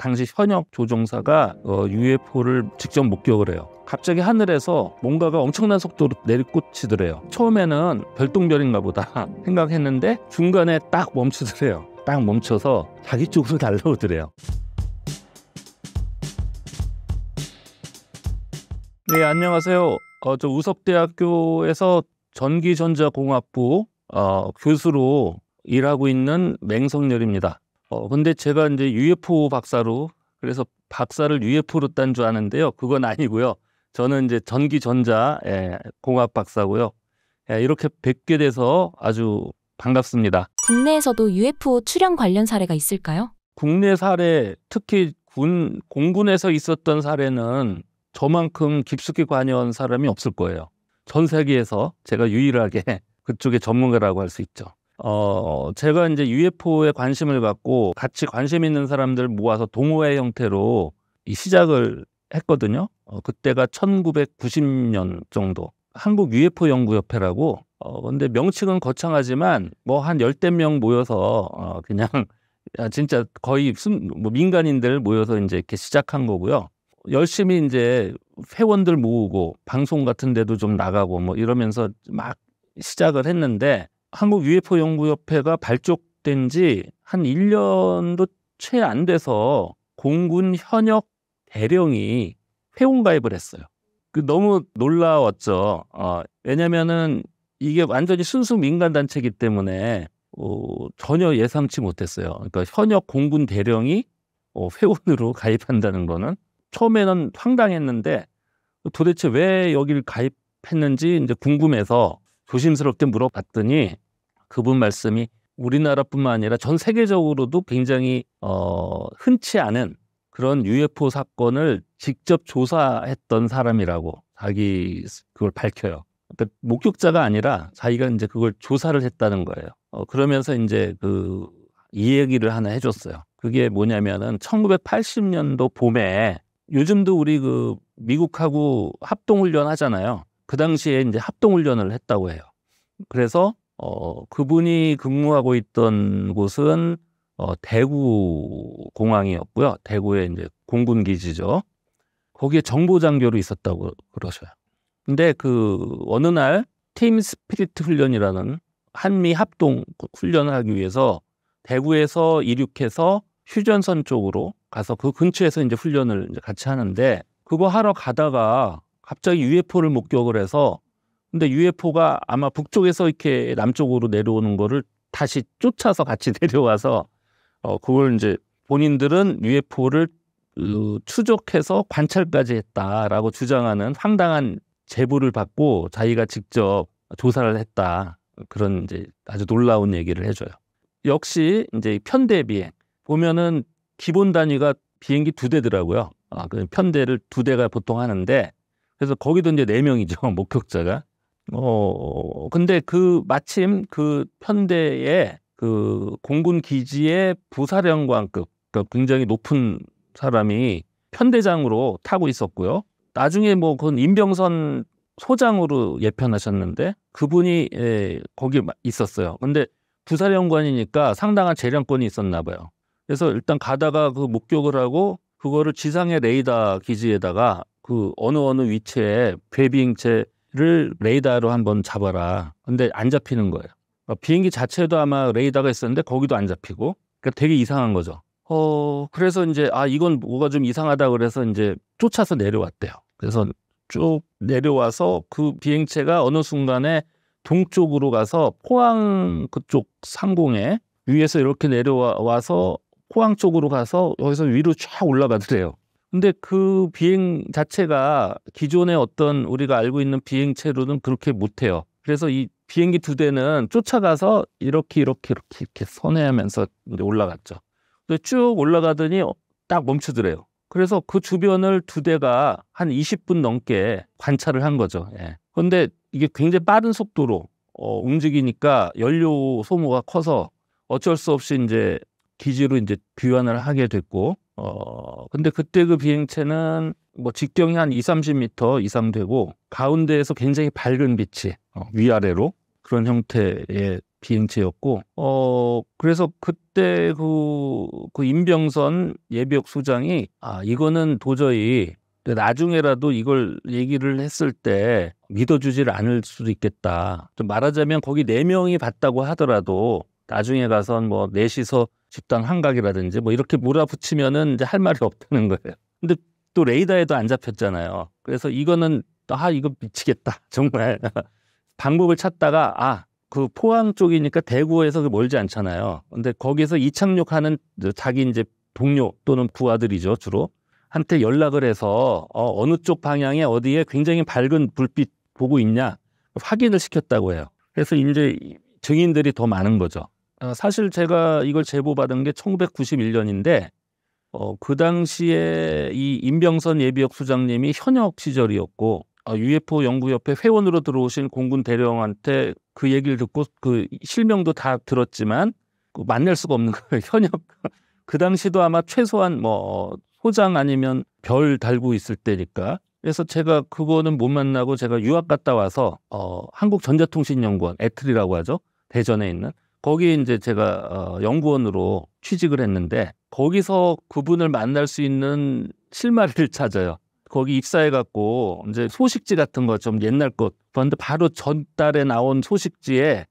당시 현역 조종사가 UFO를 직접 목격을 해요. 갑자기 하늘에서 뭔가가 엄청난 속도로 내리꽂히더래요. 처음에는 별똥별인가 보다 생각했는데 중간에 딱 멈추더래요. 딱 멈춰서 자기 쪽으로 날라오더래요. 네, 안녕하세요. 저 우석대학교에서 전기전자공학부 교수로 일하고 있는 맹성렬입니다. 근데 제가 이제 UFO 박사로, 그래서 박사를 UFO로 딴 줄 아는데요. 그건 아니고요. 저는 이제 전기전자 공학 박사고요. 이렇게 뵙게 돼서 아주 반갑습니다. 국내에서도 UFO 출현 관련 사례가 있을까요? 국내 사례, 특히 공군에서 있었던 사례는 저만큼 깊숙이 관여한 사람이 없을 거예요. 전 세계에서 제가 유일하게 그쪽의 전문가라고 할 수 있죠. 제가 이제 UFO에 관심을 갖고 같이 관심 있는 사람들 모아서 동호회 형태로 시작을 했거든요. 그때가 1990년 정도. 한국 UFO 연구협회라고. 근데 명칭은 거창하지만 뭐 한 10대 명 모여서 그냥 진짜 거의 민간인들 모여서 이제 이렇게 시작한 거고요. 열심히 이제 회원들 모으고 방송 같은 데도 좀 나가고 뭐 이러면서 막 시작을 했는데 한국 UFO 연구협회가 발족된 지 한 1년도 채 안 돼서 공군 현역 대령이 회원가입을 했어요. 너무 놀라웠죠. 왜냐면은 이게 완전히 순수 민간단체이기 때문에 전혀 예상치 못했어요. 그러니까 현역 공군 대령이 회원으로 가입한다는 거는 처음에는 황당했는데 도대체 왜 여기를 가입했는지 이제 궁금해서 조심스럽게 물어봤더니 그분 말씀이 우리나라뿐만 아니라 전 세계적으로도 굉장히 흔치 않은 그런 UFO 사건을 직접 조사했던 사람이라고 자기 그걸 밝혀요. 그러니까 목격자가 아니라 자기가 이제 그걸 조사를 했다는 거예요. 그러면서 이제 이 얘기를 하나 해줬어요. 그게 뭐냐면은 1980년도 봄에 요즘도 우리 미국하고 합동훈련 하잖아요. 그 당시에 이제 합동훈련을 했다고 해요. 그래서 그분이 근무하고 있던 곳은 대구 공항이었고요. 대구에 이제 공군 기지죠. 거기에 정보장교로 있었다고 그러셔요. 근데 어느 날 팀 스피리트 훈련이라는 한미 합동 훈련을 하기 위해서 대구에서 이륙해서 휴전선 쪽으로 가서 그 근처에서 이제 훈련을 이제 같이 하는데 그거 하러 가다가 갑자기 UFO를 목격을 해서 근데 UFO가 아마 북쪽에서 이렇게 남쪽으로 내려오는 거를 다시 쫓아서 같이 내려와서 그걸 이제 본인들은 UFO를 추적해서 관찰까지 했다라고 주장하는 황당한 제보를 받고 자기가 직접 조사를 했다. 그런 이제 아주 놀라운 얘기를 해줘요. 역시 이제 편대 비행 보면은 기본 단위가 비행기 2대더라고요. 그 편대를 2대가 보통 하는데 그래서 거기도 이제 4명이죠 목격자가. 근데 마침 그 편대에 공군 기지의 부사령관급, 그러니까 굉장히 높은 사람이 편대장으로 타고 있었고요. 나중에 그건 임병선 소장으로 예편하셨는데 그분이 거기 있었어요. 근데 부사령관이니까 상당한 재량권이 있었나 봐요. 그래서 일단 가다가 목격을 하고 그거를 지상의 레이더 기지에다가 어느 위치에 궤비행체를 레이더로 한번 잡아라. 근데 안 잡히는 거예요. 비행기 자체도 아마 레이더가 있었는데 거기도 안 잡히고. 그러니까 되게 이상한 거죠. 그래서 이제 이건 뭐가 좀 이상하다 그래서 이제 쫓아서 내려왔대요. 그래서 쭉 내려와서 그 비행체가 어느 순간에 동쪽으로 가서 포항 그쪽 상공에 위에서 이렇게 내려와서 포항 쪽으로 가서 여기서 위로 쫙 올라가더래요. 근데 그 비행 자체가 기존의 어떤 우리가 알고 있는 비행체로는 그렇게 못해요. 그래서 이 비행기 2대는 쫓아가서 이렇게 선회하면서 올라갔죠. 쭉 올라가더니 딱 멈추더래요. 그래서 그 주변을 2대가 한 20분 넘게 관찰을 한 거죠. 그런데 이게 굉장히 빠른 속도로 움직이니까 연료 소모가 커서 어쩔 수 없이 이제 기지로 이제 귀환을 하게 됐고, 근데 그때 그 비행체는 직경이 한 20-30m 이상 되고 가운데에서 굉장히 밝은 빛이 위아래로 그런 형태의 비행체였고, 그래서 그때 그 임병선 예비역 소장이 이거는 도저히 나중에라도 이걸 얘기를 했을 때 믿어주질 않을 수도 있겠다. 좀 말하자면 거기 4명이 봤다고 하더라도 나중에 가선 뭐 넷이서 집단 환각이라든지 뭐 이렇게 몰아붙이면은 이제 할 말이 없다는 거예요. 근데 또 레이더에도 안 잡혔잖아요. 그래서 이거는 이거 미치겠다. 정말 방법을 찾다가 그 포항 쪽이니까 대구에서 멀지 않잖아요. 근데 거기서 이착륙하는 자기 이제 동료 또는 부하들이죠, 주로. 한테 연락을 해서 어느 쪽 방향에 어디에 굉장히 밝은 불빛 보고 있냐 확인을 시켰다고 해요. 그래서 이제 증인들이 더 많은 거죠. 사실 제가 이걸 제보받은 게 1991년인데 그 당시에 이 임병선 예비역 수장님이 현역 시절이었고 UFO 연구협회 회원으로 들어오신 공군 대령한테 그 얘기를 듣고 그 실명도 다 들었지만 만날 수가 없는 거예요. 현역. 그 당시도 아마 최소한 뭐 소장 아니면 별 달고 있을 때니까. 그래서 제가 그거는 못 만나고 제가 유학 갔다 와서 한국전자통신연구원, 애틀이라고 하죠. 대전에 있는. 거기 이제 제가 연구원으로 취직을 했는데 거기서 그분을 만날 수 있는 실마리를 찾아요. 거기 입사해갖고 이제 소식지 같은 거 좀 옛날 것 봤는데 바로 전달에 나온 소식지에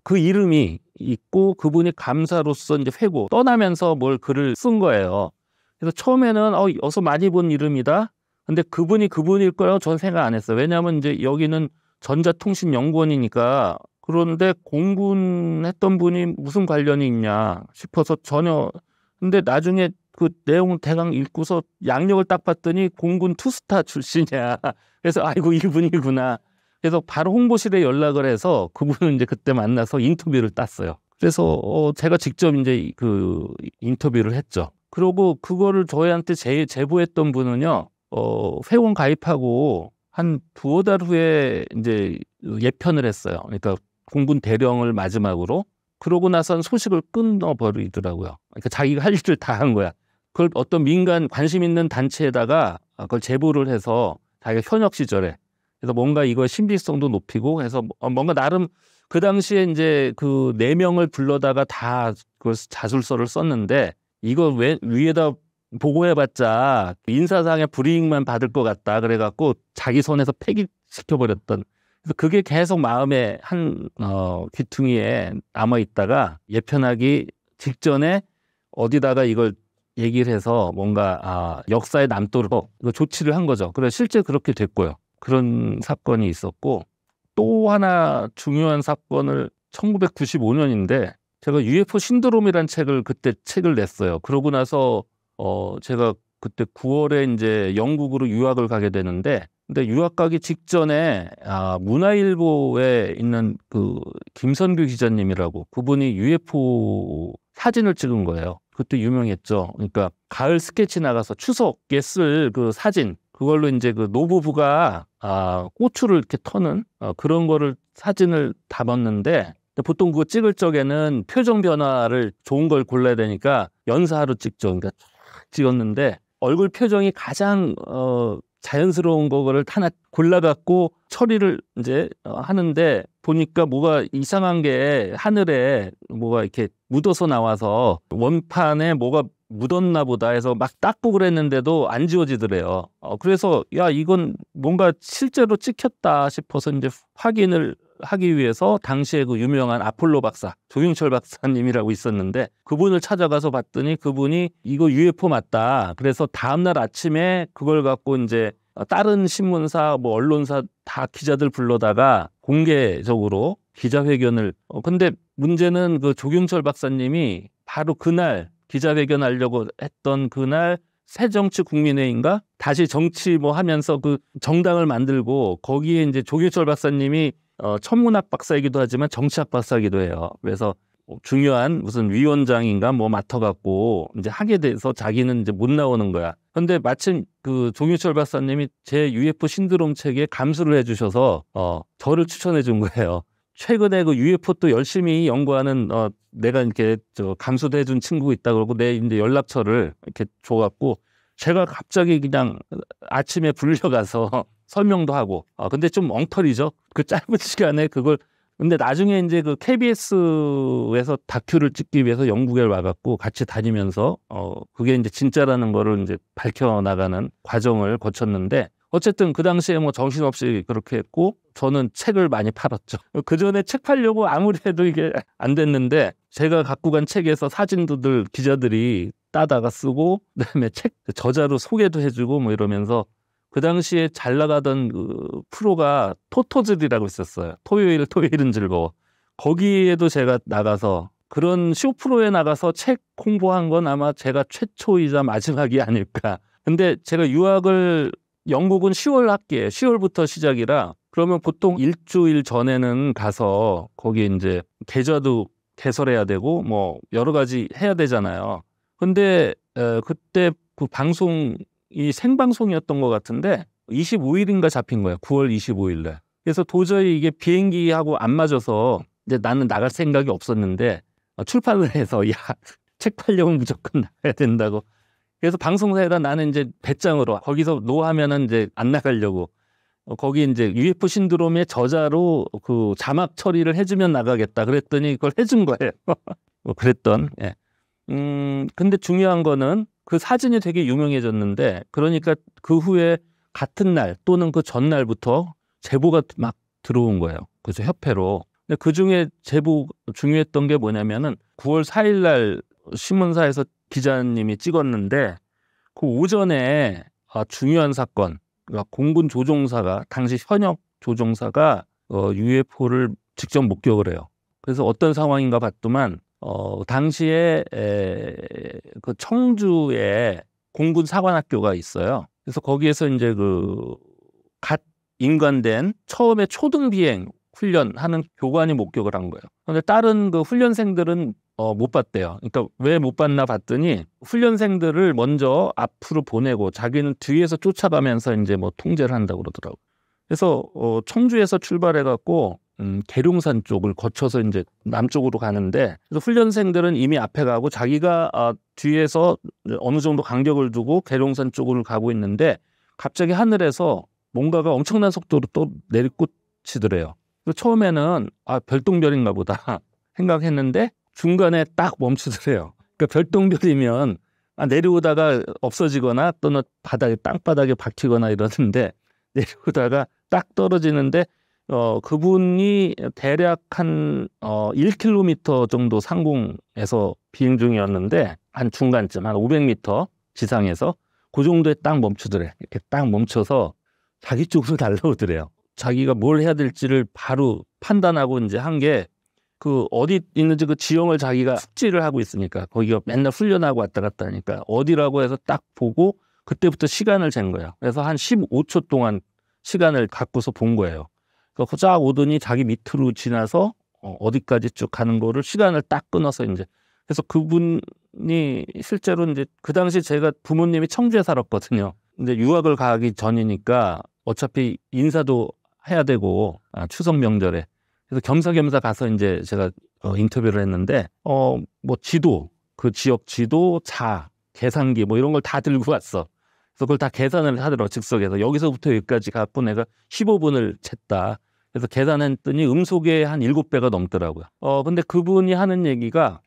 그 이름이 있고 그분이 감사로서 이제 회고 떠나면서 뭘 글을 쓴 거예요. 그래서 처음에는 어서 많이 본 이름이다. 근데 그분일 거라고 전 생각 안 했어요. 왜냐하면 이제 여기는 전자통신연구원이니까. 그런데 공군 했던 분이 무슨 관련이 있냐 싶어서 전혀. 근데 나중에 그 내용을 대강 읽고서 양력을 딱 봤더니 공군 투스타 출신이야. 그래서 아이고 이분이구나. 그래서 바로 홍보실에 연락을 해서 그분을 이제 그때 만나서 인터뷰를 땄어요. 그래서 제가 직접 이제 그 인터뷰를 했죠. 그리고 그거를 저희한테 제보했던 분은요, 회원 가입하고 한 두어 달 후에 이제 예편을 했어요. 그러니까 공군 대령을 마지막으로. 그러고 나선 소식을 끊어버리더라고요. 그러니까 자기가 할 일을 다 한 거야. 그걸 어떤 민간 관심 있는 단체에다가 그걸 제보를 해서 자기가 현역 시절에 그래서 뭔가 이거 신빙성도 높이고 해서 뭔가 나름 그 당시에 이제 그 4명을 불러다가 다 그 자술서를 썼는데 이거 왜 위에다 보고해봤자 인사상의 불이익만 받을 것 같다 그래갖고 자기 손에서 폐기시켜버렸던. 그래서 그게 계속 마음에 한 귀퉁이에 남아있다가 예편하기 직전에 어디다가 이걸 얘기를 해서 뭔가 역사에 남도록 이거 조치를 한 거죠. 그래서 실제 그렇게 됐고요. 그런 사건이 있었고 또 하나 중요한 사건을 1995년인데 제가 UFO 신드롬이라는 그때 책을 냈어요. 그러고 나서 제가 그때 9월에 이제 영국으로 유학을 가게 되는데 근데 유학 가기 직전에 문화일보에 있는 그 김선규 기자님이라고 그분이 UFO 사진을 찍은 거예요. 그때 유명했죠. 그러니까 가을 스케치 나가서 추석에 쓸 그 사진 그걸로 이제 그 노부부가 고추를 이렇게 터는 그런 거를 사진을 담았는데 보통 그거 찍을 적에는 표정 변화를 좋은 걸 골라야 되니까 연사로 찍죠. 그러니까 쫙 찍었는데 얼굴 표정이 가장 자연스러운 거를 하나 골라갖고 처리를 이제 하는데 보니까 뭐가 이상한 게 하늘에 뭐가 이렇게 묻어서 나와서 원판에 뭐가 묻었나 보다 해서 막 닦고 그랬는데도 안 지워지더래요. 그래서 야 이건 뭔가 실제로 찍혔다 싶어서 이제 확인을 하기 위해서 당시에 그 유명한 아폴로 박사 조윤철 박사님이라고 있었는데 그분을 찾아가서 봤더니 그분이 이거 UFO 맞다. 그래서 다음날 아침에 그걸 갖고 이제 다른 신문사 뭐 언론사 다 기자들 불러다가 공개적으로 기자회견을 근데 문제는 그 조윤철 박사님이 바로 그날 기자회견하려고 했던 그날 새정치국민회인가 다시 정치 뭐 하면서 그 정당을 만들고 거기에 이제 조윤철 박사님이 천문학 박사이기도 하지만 정치학 박사이기도 해요. 그래서 중요한 무슨 위원장인가 뭐 맡아갖고 이제 하게 돼서 자기는 이제 못 나오는 거야. 근데 마침 그 조윤철 박사님이 제 UFO 신드롬 책에 감수를 해주셔서 저를 추천해 준 거예요. 최근에 그 UFO 또 열심히 연구하는 내가 이렇게 감수도 해준 친구가 있다 그러고 내 이제 연락처를 이렇게 줘갖고 제가 갑자기 그냥 아침에 불려가서 설명도 하고 근데 좀 엉터리죠. 그 짧은 시간에 그걸 근데 나중에 이제 그 KBS에서 다큐를 찍기 위해서 영국에 와갖고 같이 다니면서 그게 이제 진짜라는 거를 이제 밝혀나가는 과정을 거쳤는데 어쨌든 그 당시에 뭐 정신없이 그렇게 했고 저는 책을 많이 팔았죠. 그 전에 책 팔려고 아무리 해도 이게 안 됐는데 제가 갖고 간 책에서 사진도들 기자들이 따다가 쓰고 그다음에 책 저자로 소개도 해주고 뭐 이러면서 그 당시에 잘 나가던 그 프로가 토토즐이라고 있었어요. 토요일은 즐거워. 거기에도 제가 나가서 그런 쇼 프로에 나가서 책 홍보한 건 아마 제가 최초이자 마지막이 아닐까. 근데 제가 유학을 영국은 10월 학기에 10월부터 시작이라 그러면 보통 일주일 전에는 가서 거기 이제 계좌도 개설해야 되고 뭐 여러 가지 해야 되잖아요. 근데 그때 그 방송이 생방송이었던 것 같은데 25일인가 잡힌 거예요. 9월 25일에. 그래서 도저히 이게 비행기하고 안 맞아서 이제 나는 나갈 생각이 없었는데 출판을 해서 야, 책 팔려면 무조건 나가야 된다고. 그래서 방송사에다 나는 이제 배짱으로 거기서 노하면은 이제 안 나가려고 거기 이제 UFO 신드롬의 저자로 그 자막 처리를 해주면 나가겠다 그랬더니 그걸 해준 거예요. 뭐 그랬던. 예. 근데 중요한 거는 그 사진이 되게 유명해졌는데 그러니까 그 후에 같은 날 또는 그 전날부터 제보가 막 들어온 거예요. 그래서 협회로. 근데 그 중에 제보 중요했던 게 뭐냐면은 9월 4일 날 신문사에서 기자님이 찍었는데 그 오전에 중요한 사건, 그러니까 공군 조종사가 당시 현역 조종사가 UFO를 직접 목격을 해요. 그래서 어떤 상황인가 봤더만 당시에 그 청주에 공군 사관학교가 있어요. 그래서 거기에서 이제 그 갓 인관된 처음에 초등 비행 훈련하는 교관이 목격을 한 거예요. 그런데 다른 그 훈련생들은 못 봤대요. 그러니까 왜 못 봤나 봤더니 훈련생들을 먼저 앞으로 보내고 자기는 뒤에서 쫓아가면서 이제 뭐 통제를 한다고 그러더라고요. 그래서 청주에서 출발해갖고 계룡산 쪽을 거쳐서 이제 남쪽으로 가는데 그래서 훈련생들은 이미 앞에 가고 자기가 뒤에서 어느 정도 간격을 두고 계룡산 쪽으로 가고 있는데 갑자기 하늘에서 뭔가가 엄청난 속도로 또 내리꽂히더래요. 처음에는 별똥별인가 보다 생각했는데 중간에 딱 멈추더래요. 그러니까 별똥별이면 내려오다가 없어지거나 또는 땅바닥에 박히거나 이러는데 내려오다가 딱 떨어지는데 그분이 대략 한 1km 정도 상공에서 비행 중이었는데 한 중간쯤 한 500m 지상에서 그 정도에 딱 멈추더래. 이렇게 딱 멈춰서 자기 쪽으로 날라오더래요. 자기가 뭘 해야 될지를 바로 판단하고 이제 한 게 그 어디 있는지 그 지형을 자기가 숙지를 하고 있으니까 거기가 맨날 훈련하고 왔다 갔다 하니까 어디라고 해서 딱 보고 그때부터 시간을 잰 거예요. 그래서 한 15초 동안 시간을 갖고서 본 거예요. 그래서 쫙 오더니 자기 밑으로 지나서 어디까지 쭉 가는 거를 시간을 딱 끊어서 이제 그래서 그분이 실제로 이제 그 당시 제가 부모님이 청주에 살았거든요. 근데 유학을 가기 전이니까 어차피 인사도 해야 되고 추석 명절에 그래서 겸사겸사 가서 이제 제가 인터뷰를 했는데 뭐 지도 그 지역 지도 계산기 뭐 이런 걸 다 들고 왔어. 그래서 그걸 다 계산을 하더라고 즉석에서 여기서부터 여기까지 갖고 내가 15분을 쟀다. 그래서 계산했더니 음속에 한 7배가 넘더라고요. 근데 그분이 하는 얘기가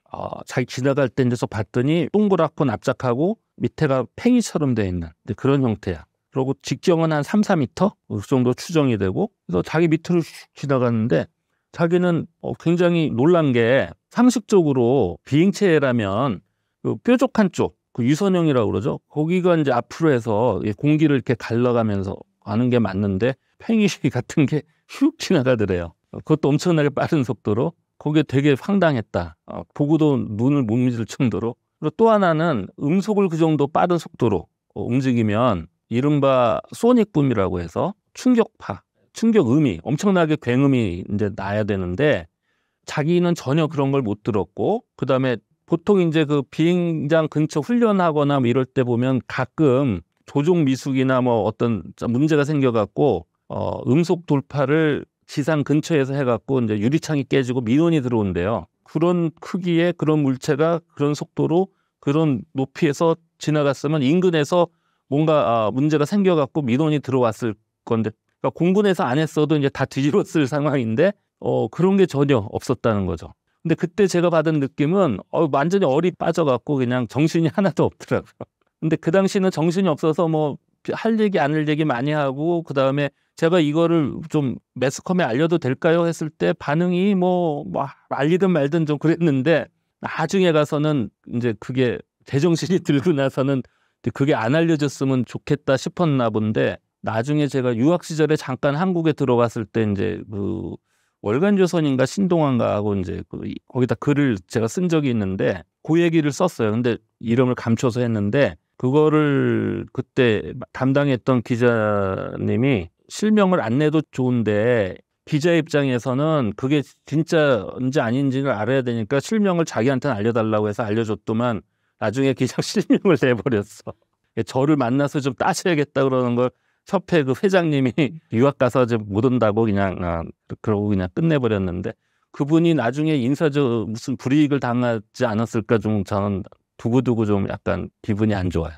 자기 지나갈 때 이제 봤더니 동그랗고 납작하고 밑에가 팽이처럼 돼 있는 그런 형태야. 그리고 직경은 한 3, 4m 그 정도 추정이 되고 그래서 자기 밑으로 지나갔는데 자기는 굉장히 놀란 게 상식적으로 비행체라면 그 뾰족한 쪽, 그 유선형이라고 그러죠. 거기가 이제 앞으로 해서 공기를 이렇게 갈라가면서 가는 게 맞는데 팽이 같은 게 휙 지나가더래요. 그것도 엄청나게 빠른 속도로. 거기에 되게 황당했다. 보고도 눈을 못 믿을 정도로. 그리고 또 하나는 음속을 그 정도 빠른 속도로 움직이면 이른바 소닉붐이라고 해서 충격음이 엄청나게 굉음이 이제 나야 되는데 자기는 전혀 그런 걸 못 들었고 그다음에 보통 이제 그 비행장 근처 훈련하거나 뭐 이럴 때 보면 가끔 조종 미숙이나 뭐 어떤 문제가 생겨갖고 음속 돌파를 지상 근처에서 해갖고 이제 유리창이 깨지고 민원이 들어온대요. 그런 크기의 그런 물체가 그런 속도로 그런 높이에서 지나갔으면 인근에서 뭔가 문제가 생겨갖고 민원이 들어왔을 건데 그러니까 공군에서 안 했어도 이제 다 뒤집었을 상황인데 그런 게 전혀 없었다는 거죠. 근데 그때 제가 받은 느낌은 완전히 얼이 빠져갖고 그냥 정신이 하나도 없더라고요. 근데 그 당시는 정신이 없어서 뭐 할 얘기 안 할 얘기 많이 하고 그다음에 제가 이거를 좀 매스컴에 알려도 될까요? 했을 때 반응이 뭐 알리든 말든 좀 그랬는데 나중에 가서는 이제 그게 제정신이 들고 나서는 그게 안 알려졌으면 좋겠다 싶었나 본데 나중에 제가 유학 시절에 잠깐 한국에 들어갔을 때 이제 그 월간조선인가 신동아인가하고 이제 거기다 글을 제가 쓴 적이 있는데 그 얘기를 썼어요. 근데 이름을 감춰서 했는데 그거를 그때 담당했던 기자님이 실명을 안 내도 좋은데 기자 입장에서는 그게 진짜인지 아닌지를 알아야 되니까 실명을 자기한테는 알려달라고 해서 알려줬더만 나중에 기자 실명을 내버렸어. 저를 만나서 좀 따져야겠다 그러는 걸 협회 그 회장님이 유학 가서 못 온다고 그냥 그러고 그냥 끝내버렸는데 그분이 나중에 인사적 무슨 불이익을 당하지 않았을까 좀 저는 두고두고 좀 약간 기분이 안 좋아요.